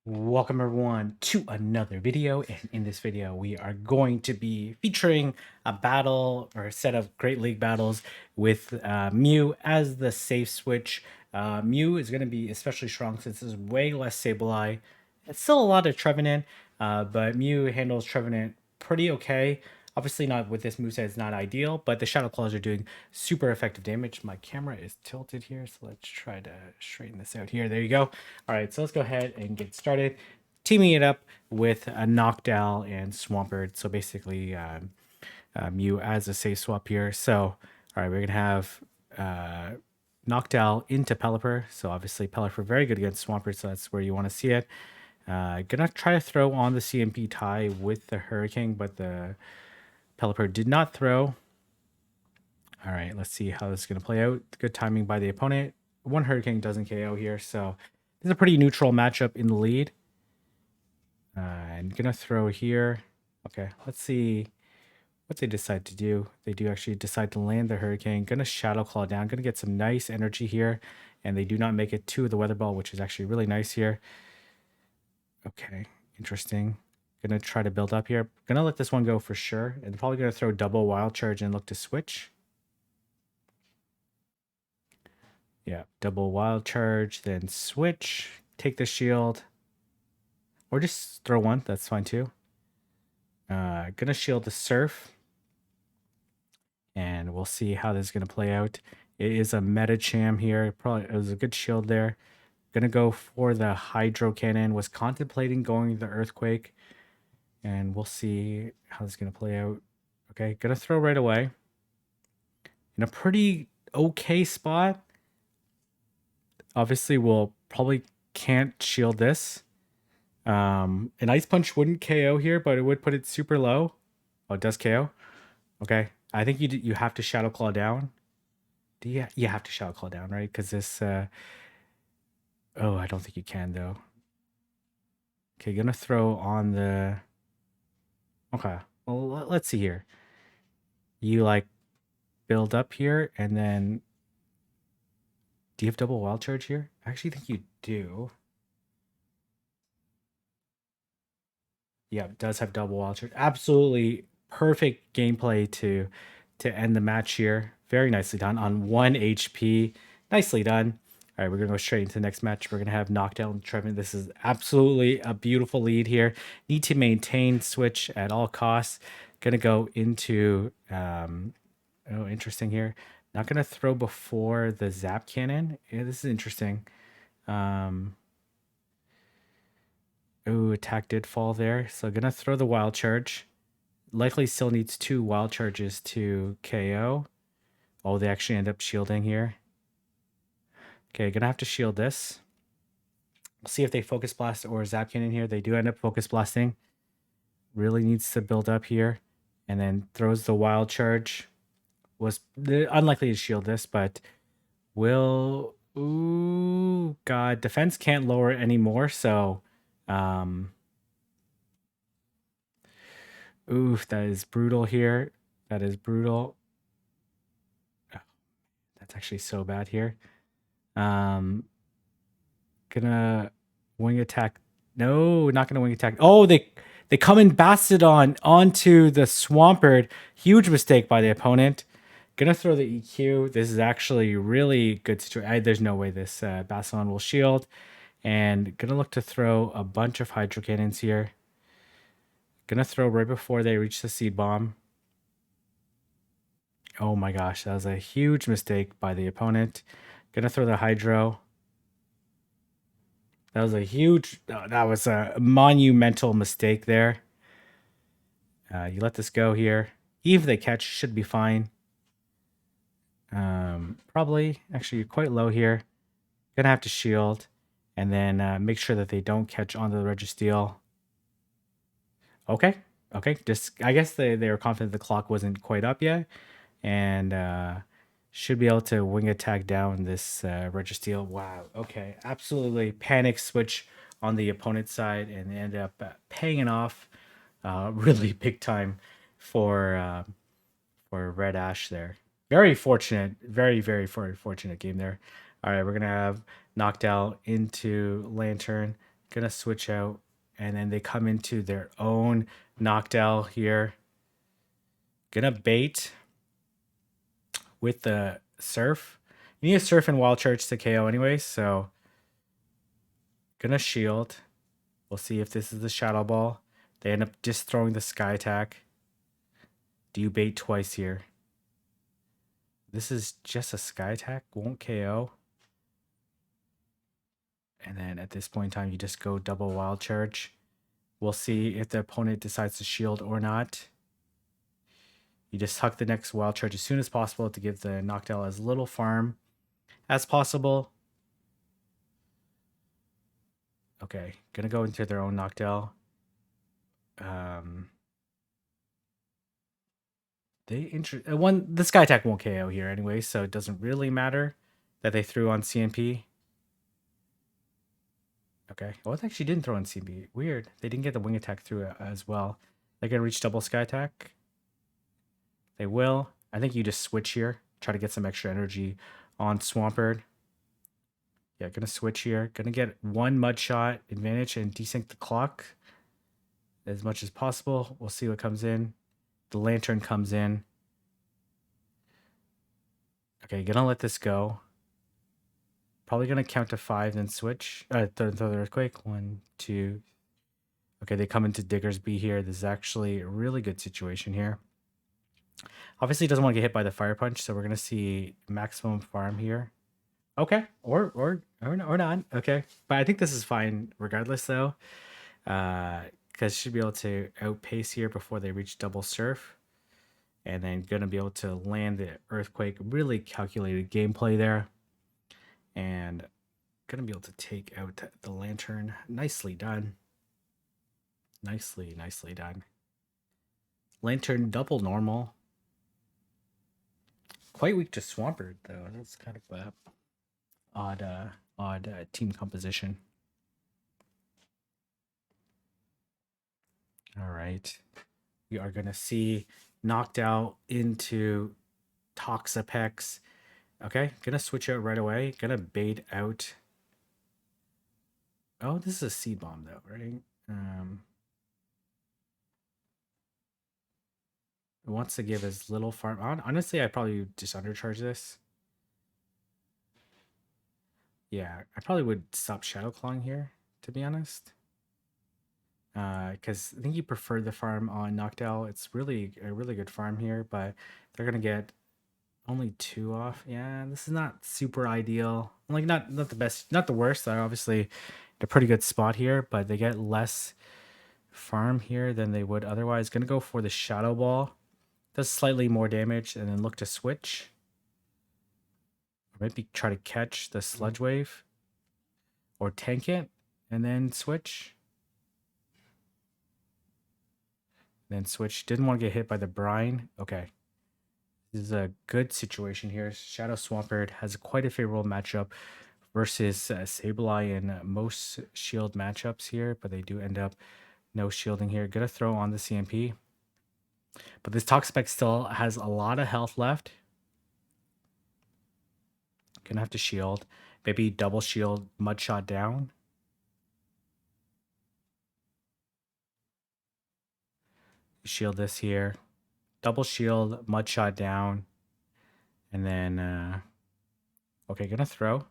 Welcome everyone to another video, and in this video we are going to be featuring a battle or a set of Great League battles with Mew as the safe switch. Mew is going to be especially strong since there's way less Sableye. It's still a lot of Trevenant, but Mew handles Trevenant pretty okay. Obviously not with this moveset, it's not ideal, but the Shadow Claws are doing super effective damage. My camera is tilted here, so let's try to straighten this out here. There you go. All right, so let's go ahead and get started. Teaming it up with a Noctowl and Swampert. So basically, Mew as a safe swap here. So, all right, we're going to have Noctowl into Pelipper. So obviously Pelipper very good against Swampert, so that's where you want to see it. Gonna try to throw on the CMP tie with the Hurricane, but the Pelipper did not throw. All right, let's see how this is going to play out. Good timing by the opponent. One Hurricane doesn't KO here, so this is a pretty neutral matchup in the lead. I'm going to throw here. Okay, let's see what they decide to do. They do actually decide to land the Hurricane. Going to Shadow Claw down. Going to get some nice energy here, and they do not make it to the Weather Ball, which is actually really nice here. Okay, interesting. Gonna try to build up here. Gonna let this one go for sure. And probably gonna throw double Wild Charge and look to switch. Yeah, double Wild Charge, then switch. Take the shield. Or just throw one, that's fine too. Gonna shield the Surf. And we'll see how this is gonna play out. It is a Medicham here. Probably it was a good shield there. Gonna go for the Hydro Cannon. Was contemplating going the Earthquake. And we'll see how this is going to play out. Okay, gonna throw right away. In a pretty okay spot. Obviously, we'll probably can't shield this. An Ice Punch wouldn't KO here, but it would put it super low. Oh, it does KO. Okay, I think you have to Shadow Claw down. Do you have to Shadow Claw down, right? Because this. Oh, I don't think you can though. Okay, gonna throw on the. Okay, well let's see here. You like build up here, and then do you have double wild charge here? I actually think you do. Yeah, it does have double wild charge. Absolutely perfect gameplay to end the match here. Very nicely done on 1 HP. Nicely done. All right, we're going to go straight into the next match. We're going to have Noctowl and Trevenant. This is absolutely a beautiful lead here. Need to maintain switch at all costs. Going to go into, oh, interesting here. Not going to throw before the Zap Cannon. Yeah, this is interesting. Ooh, attack did fall there. So going to throw the Wild Charge. Likely still needs 2 Wild Charges to KO. Oh, they actually end up shielding here. Okay, gonna have to shield this. We'll see if they Focus Blast or Zap Cannon here. They do end up Focus Blasting. Really needs to build up here. And then throws the Wild Charge. Was unlikely to shield this, but will... Ooh, God. Defense can't lower it anymore, so... Oof, that is brutal here. That is brutal. Oh, that's actually so bad here. Gonna wing attack. No, not gonna wing attack. Oh, they come in Bastodon onto the Swampert. Huge mistake by the opponent. Gonna throw the EQ. This is actually really good situation. There's no way this Bastodon will shield. And gonna look to throw a bunch of Hydro Cannons here. Gonna throw right before they reach the Seed Bomb. Oh my gosh, that was a huge mistake by the opponent. Gonna throw the Hydro. That was a huge, that was a monumental mistake there. You let this go here. Even if they catch, should be fine. Probably, actually, you're quite low here. Gonna have to shield. And then make sure that they don't catch onto the Registeel. Okay, okay. Just, I guess they were confident the clock wasn't quite up yet. And should be able to wing attack down this Registeel. Wow, okay. Absolutely panic switch on the opponent's side and end up paying off really big time for Red Ash there. Very fortunate, very fortunate game there. All right, we're going to have Noctowl into Lantern. Gonna switch out, and then they come into their own Noctowl here. Gonna bait with the Surf. You need a Surf and Wild Charge to KO anyway, so gonna shield. We'll see if this is the Shadow Ball. They end up just throwing the Sky Attack. Do you bait twice here? This is just a Sky Attack, won't KO. And then at this point in time, you just go double Wild Charge. We'll see if the opponent decides to shield or not. You just huck the next Wild Charge as soon as possible to give the Noctowl as little farm as possible. Okay, gonna go into their own Noctowl. The Sky Attack won't KO here anyway, so it doesn't really matter that they threw on CMP. Okay, well, it actually didn't throw on CMP. Weird. They didn't get the Wing Attack through it as well. They're gonna reach double Sky Attack. They will. I think you just switch here. Try to get some extra energy on Swampert. Yeah, gonna switch here. Gonna get one Mud Shot advantage and desync the clock as much as possible. We'll see what comes in. The Lantern comes in. Okay, gonna let this go. Probably gonna count to 5, then switch. Throw the Earthquake. 1, 2. Okay, they come into Diggersby here. This is actually a really good situation here. Obviously, he doesn't want to get hit by the Fire Punch, so we're gonna see maximum farm here. Okay, or not. Okay, but I think this is fine regardless, though, because should be able to outpace here before they reach double Surf, and then gonna be able to land the Earthquake. Really calculated gameplay there, and gonna be able to take out the Lantern. Nicely done. Nicely done. Lantern double normal. Quite weak to Swampert though. That's kind of a odd team composition. All right, we are gonna see knocked out into Toxapex. Okay, gonna switch out right away. Gonna bait out. Oh, this is a Seed Bomb though, right? It wants to give as little farm. Honestly, I probably just undercharge this. Yeah, I probably would stop Shadow Clawing here, to be honest. Because I think you prefer the farm on Noctowl. It's really a really good farm here, but they're gonna get only 2 off. Yeah, this is not super ideal. Like not the best, not the worst. They're obviously in a pretty good spot here, but they get less farm here than they would otherwise. Gonna go for the Shadow Ball. Does slightly more damage, and then look to switch. Or maybe try to catch the Sludge Wave. Or tank it, and then switch. Then switch. Didn't want to get hit by the Brine. Okay. This is a good situation here. Shadow Swampert has quite a favorable matchup versus Sableye in most shield matchups here, but they do end up no shielding here. Gonna throw on the CMP. But this Toxapex still has a lot of health left. Gonna have to shield. Maybe double shield, Mud Shot down. Shield this here. Double shield, Mud Shot down. And then, okay, gonna throw.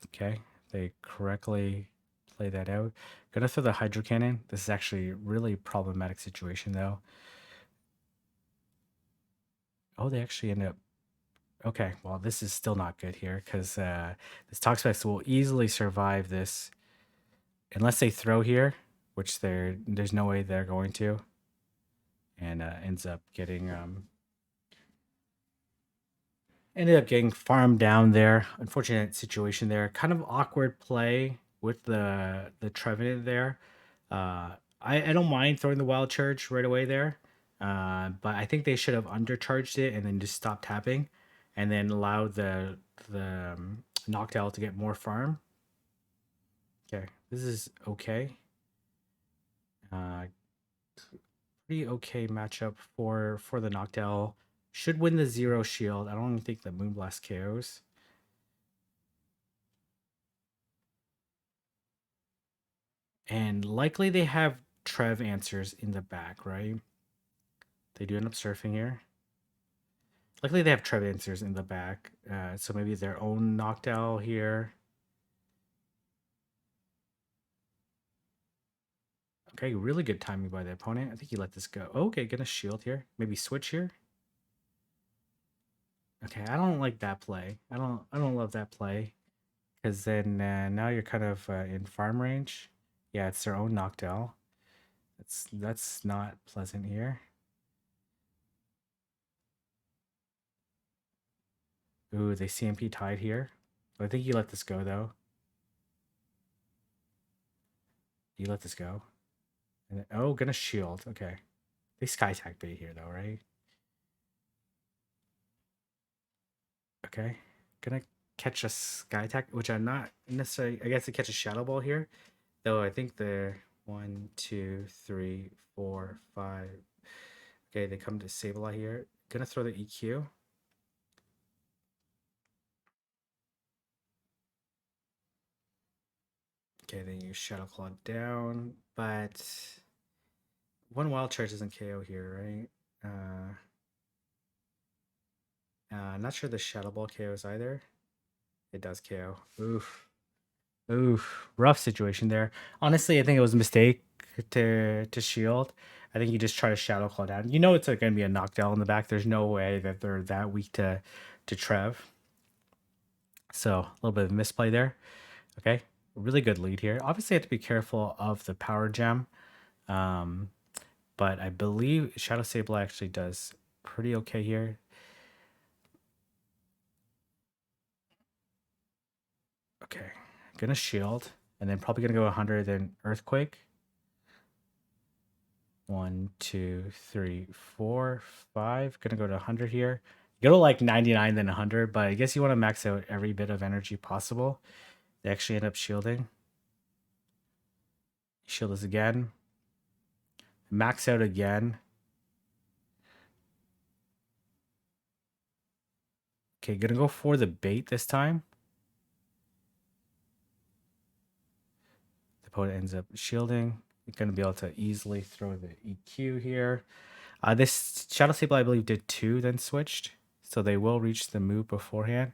Okay, they correctly play that out. Gonna throw the Hydro Cannon. This is actually a really problematic situation, though. Oh, they actually end up... Okay, well, this is still not good here, because this Toxapex will easily survive this. Unless they throw here, which there's no way they're going to. And ends up getting... ended up getting farmed down there. Unfortunate situation there. Kind of awkward play with the Trevenant there. I don't mind throwing the Wild Charge right away there. But I think they should have undercharged it and then just stopped tapping. And then allow the Noctowl to get more farm. Okay, this is okay. Pretty okay matchup for the Noctowl. Should win the 0 shield. I don't think the Moonblast KOs. And likely they have Trev answers in the back, right? They do end up surfing here. Likely they have Trev answers in the back. So maybe their own Noctowl here. Okay, really good timing by the opponent. I think he let this go. Okay, gonna shield here. Maybe switch here. Okay, I don't like that play. I don't love that play. Because then now you're kind of in farm range. Yeah, it's their own Noctowl. That's not pleasant here. Ooh, they CMP tied here. I think you let this go though. You let this go. And then, oh, gonna shield. Okay. They sky attack bait here though, right? Okay. Gonna catch a sky attack, which I'm not necessarily. I guess to catch a shadow ball here. Though I think they're 1, 2, 3, 4, 5. Okay, they come to Sableye here. Gonna throw the EQ. Okay, then you Shadow Claw down, but one Wild Charge doesn't KO here, right? Not sure the Shadow Ball KOs either. It does KO. Oof. Oof. Rough situation there. Honestly, I think it was a mistake to shield. I think you just try to Shadow Claw down. You know it's going to be a Noctowl in the back. There's no way that they're that weak to Trev. So a little bit of misplay there. Okay. Really good lead here. Obviously, you have to be careful of the power gem. But I believe Shadow Sableye actually does pretty okay here. Okay, gonna shield, and then probably gonna go 100, then Earthquake. 1, 2, 3, 4, 5. Gonna go to 100 here. Go to like 99, then 100, but I guess you want to max out every bit of energy possible. They actually end up shielding. Shield this again. Max out again. Okay, gonna go for the bait this time. The opponent ends up shielding. You're gonna be able to easily throw the EQ here. This Shadow Sable, I believe, did 2, then switched. So they will reach the move beforehand.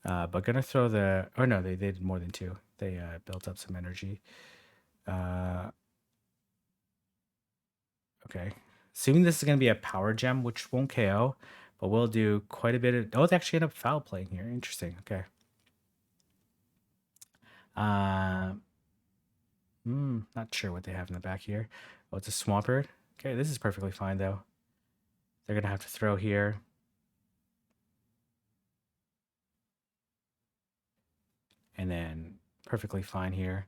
But gonna throw the... Oh, no, they did more than 2. They built up some energy. Okay. Assuming this is going to be a power gem, which won't KO, but we'll do quite a bit of... Oh, they actually end up foul playing here. Interesting. Okay. Not sure what they have in the back here. Oh, it's a Swampert. Okay, this is perfectly fine, though. They're going to have to throw here. And then perfectly fine here.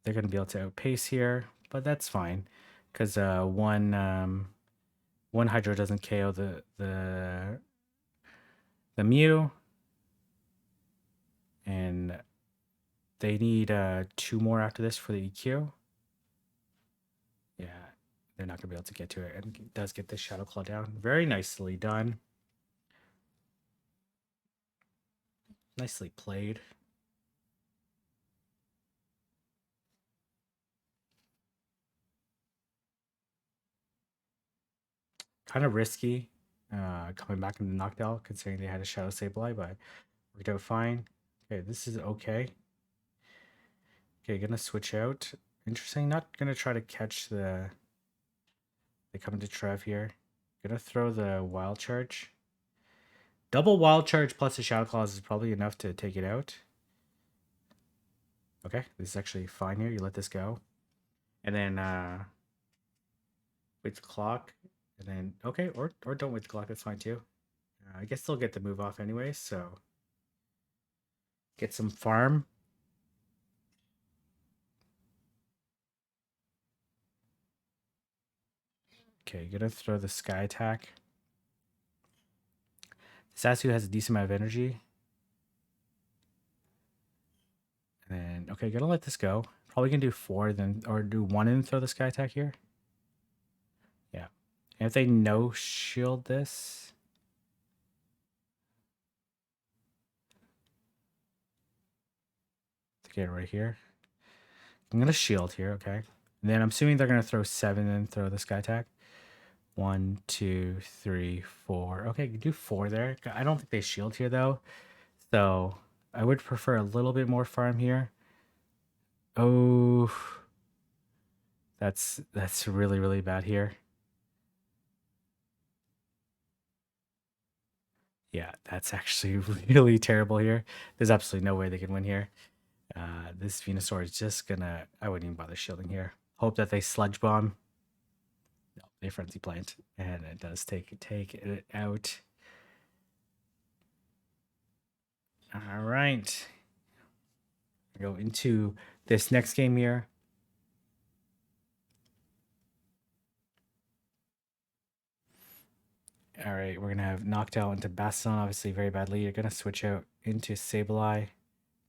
They're going to be able to outpace here, but that's fine. Because one Hydro doesn't KO the Mew. And they need 2 more after this for the EQ. Yeah, they're not going to be able to get to it. And it does get the Shadow Claw down. Very nicely done. Nicely played. Kind of risky coming back into Noctowl, considering they had a Shadow Sableye, but worked out fine. Okay, this is okay. Okay, gonna switch out. Interesting. Not gonna try to catch the... They come into Trev here. Gonna throw the Wild Charge. Double Wild Charge plus a Shadow Claws is probably enough to take it out. Okay, this is actually fine here. You let this go. And then wait the clock. And then, okay, or don't wait the clock. That's fine too. I guess they'll get the move off anyway, so get some farm. Okay, gonna throw the sky attack. Sasu has a decent amount of energy. And then, okay, gonna let this go. Probably gonna do 4, then, or do 1 and throw the sky attack here. Yeah. And if they no shield this, to get it right here. I'm gonna shield here, okay? And then I'm assuming they're gonna throw 7 and throw the sky attack. 1, 2, 3, 4. Okay, you do 4 there. I don't think they shield here though. So I would prefer a little bit more farm here. Oh, that's really, really bad here. Yeah, that's actually really terrible here. There's absolutely no way they can win here. This Venusaur is just gonna... I wouldn't even bother shielding here. Hope that they Sludge Bomb. No, they Frenzy Plant. And it does take it out. All right. Go into this next game here. All right, we're gonna have Noctowl into Bastion, obviously very badly. You're gonna switch out into Sableye.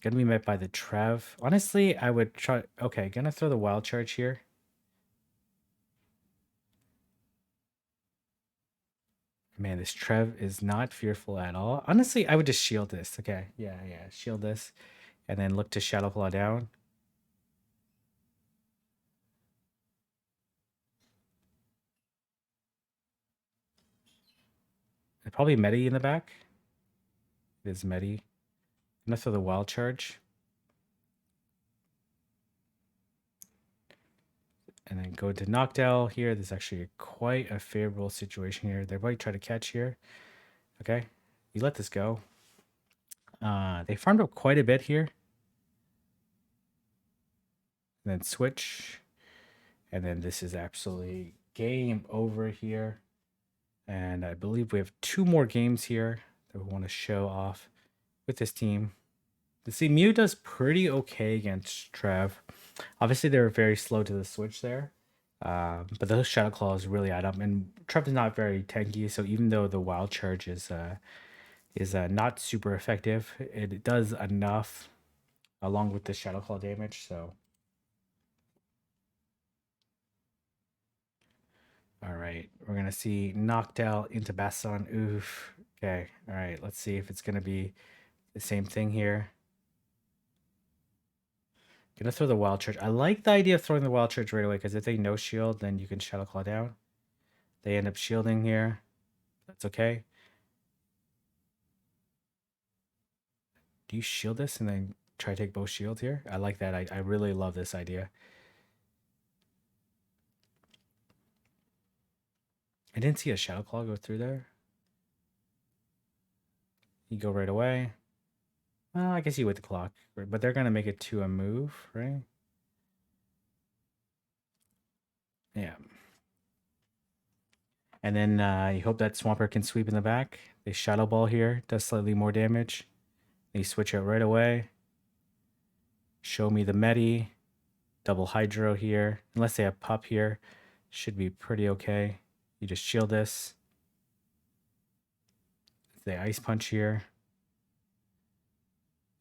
Gonna be met by the Trev. Honestly, I would try... Okay, gonna throw the Wild Charge here. Man, this Trev is not fearful at all. Honestly, I would just shield this. Okay, yeah, shield this. And then look to Shadow Claw down. Probably Medi in the back. It is Medi. I'm gonna throw the Wild Charge. And then go to Noctowl here. There's actually quite a favorable situation here. They might try to catch here. Okay, you let this go. They farmed up quite a bit here. And then switch. And then this is absolutely game over here. And I believe we have 2 more games here that we want to show off with this team. The see, Mew does pretty okay against Trev. Obviously, they were very slow to the switch there. But those Shadow Claws really add up. And Trev is not very tanky, so even though the Wild Charge is not super effective, it does enough along with the Shadow Claw damage, so... All right, we're gonna see Noctowl into Bastion. Oof. Okay, all right, let's see if it's gonna be the same thing here. Gonna throw the Wild Charge. I like the idea of throwing the Wild Charge right away, because if they no shield, then you can Shadow Claw down. They end up shielding here. That's okay. Do you shield this and then try to take both shields here? I like that. I really love this idea. I didn't see a Shadow Claw go through there. You go right away. Well, I guess you wait the clock, but they're gonna make it to a move, right? Yeah. And then you hope that Swampert can sweep in the back. They Shadow Ball here, does slightly more damage. They switch out right away. Show me the Medi. Double Hydro here. Unless they have Pup here. Should be pretty okay. You just shield this. They Ice Punch here.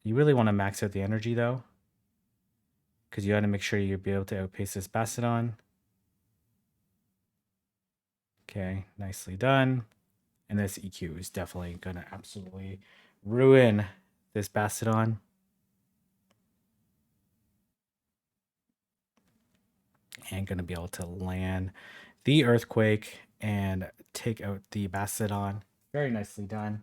You really want to max out the energy though, because you got to make sure you'll be able to outpace this Bastiodon. Okay, nicely done. And this EQ is definitely going to absolutely ruin this Bastiodon. And going to be able to land the Earthquake and take out the Bastiodon. Very nicely done.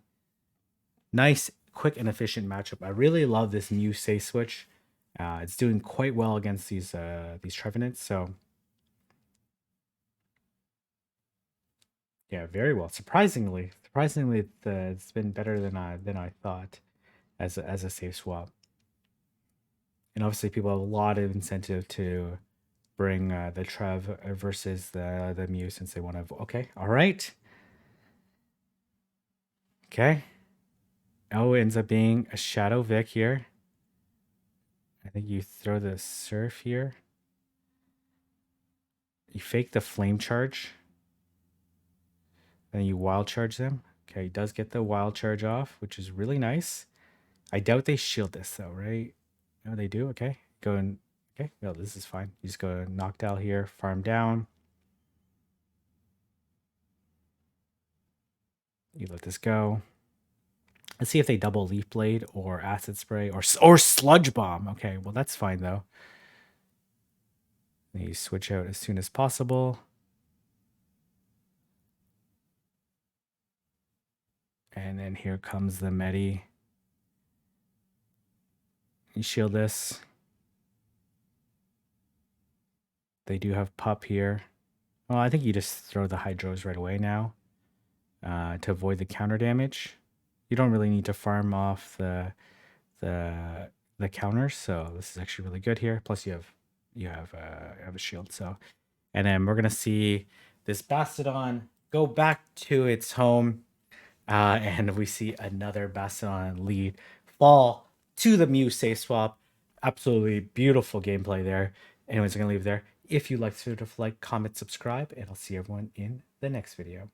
Nice, quick, and efficient matchup. I really love this new Say switch. It's doing quite well against these Trevenants. So yeah, very well. Surprisingly, it's been better than I thought as a safe swap. And obviously, people have a lot of incentive to bring the Trev versus the Mew, since they want to. Okay, all right. Okay. Oh, it ends up being a Shadow Vic here. I think you throw the Surf here. You fake the Flame Charge. Then you Wild Charge them. Okay, he does get the Wild Charge off, which is really nice. I doubt they shield this though, right? No, they do. Okay, go and... Okay, no, this is fine. You just go Noctowl here, farm down. You let this go. Let's see if they double Leaf Blade or Acid Spray or Sludge Bomb. Okay, well, that's fine, though. You switch out as soon as possible. And then here comes the Medi. You shield this. They do have Pup here. Well, I think you just throw the Hydros right away now to avoid the counter damage. You don't really need to farm off the counters, so this is actually really good here. Plus, you have a shield. So, and then we're gonna see this Bastodon go back to its home, and we see another Bastodon lead fall to the Mew safe swap. Absolutely beautiful gameplay there. Anyways, I'm gonna leave there. If you like this video, like, comment, subscribe, and I'll see everyone in the next video.